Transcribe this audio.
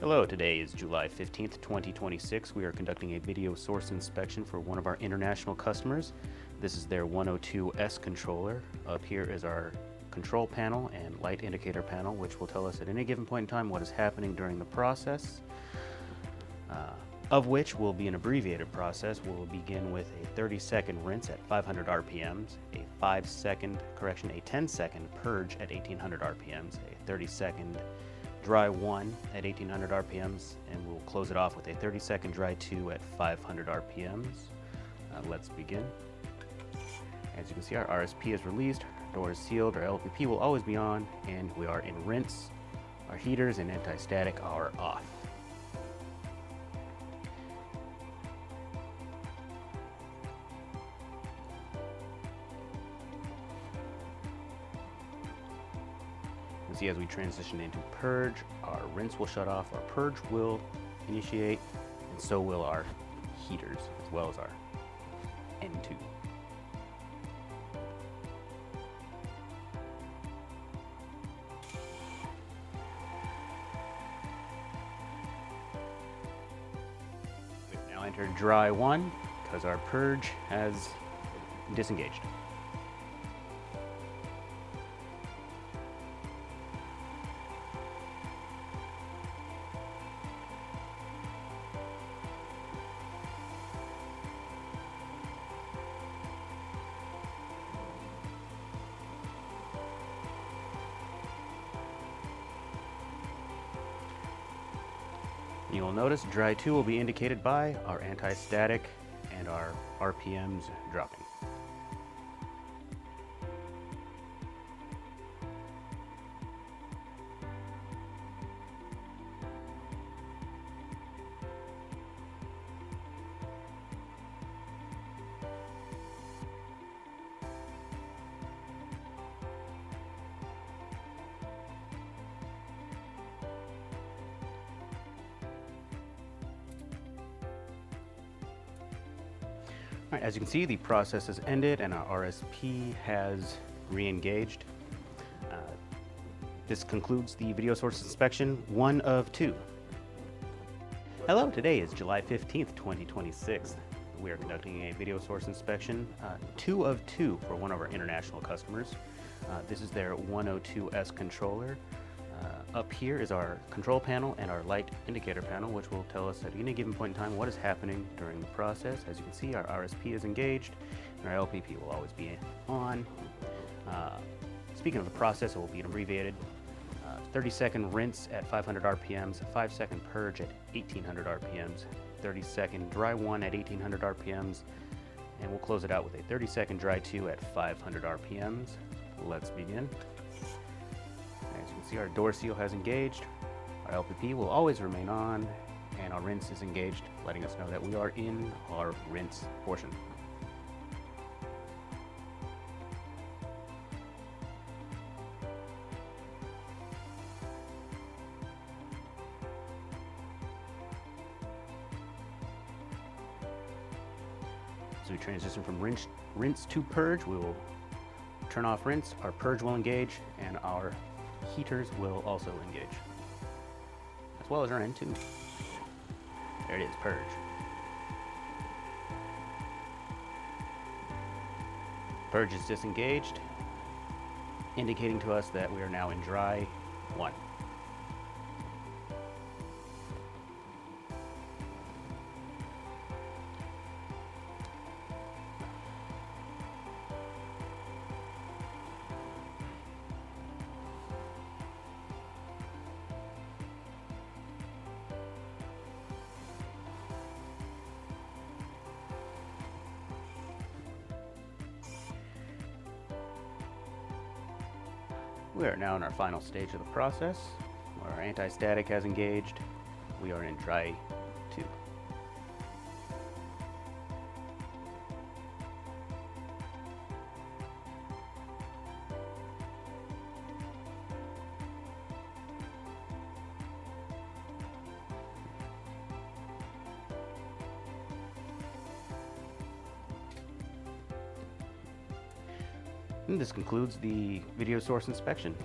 Hello, today is July 15th, 2026. We are conducting a video source inspection for one of our international customers. This is their 102S controller. Up here is our control panel and light indicator panel, which will tell us at any given point in time what is happening during the process, of which will be an abbreviated process. We'll begin with a 30-second rinse at 500 RPMs, a 10-second purge at 1800 RPMs, a 30-second dry 1 at 1800 RPMs, and we'll close it off with a 30-second dry 2 at 500 RPMs. Let's begin. As you can see, our RSP is released, our door is sealed, our LPP will always be on, and we are in rinse. Our heaters and anti-static are off. See, as we transition into purge, our rinse will shut off, our purge will initiate, and so will our heaters, as well as our N2. We've now entered dry 1 because our purge has disengaged. You will notice dry 2 will be indicated by our anti-static and our RPMs dropping. All right, as you can see, the process has ended and our RSP has re-engaged. This concludes the video source inspection 1 of 2. Hello, today is July 15th, 2026. We are conducting a video source inspection 2 of 2 for one of our international customers. This is their 102S controller. Up here is our control panel and our light indicator panel, which will tell us at any given point in time what is happening during the process. As you can see, our RSP is engaged and our LPP will always be on. Speaking of the process, it will be an abbreviated 30-second rinse at 500 RPMs, a 5-second purge at 1800 RPMs, 30-second dry 1 at 1800 RPMs, and we'll close it out with a 30-second dry 2 at 500 RPMs. Let's begin. As you can see, our door seal has engaged, our LPP will always remain on, and our rinse is engaged, letting us know that we are in our rinse portion. As we transition from rinse to purge, we will turn off rinse, our purge will engage, and our heaters will also engage, as well as our N2. There it is, purge. Purge is disengaged, indicating to us that we are now in dry 1. We are now in our final stage of the process, where our anti-static has engaged. We are in dry 2. And this concludes the video source inspection.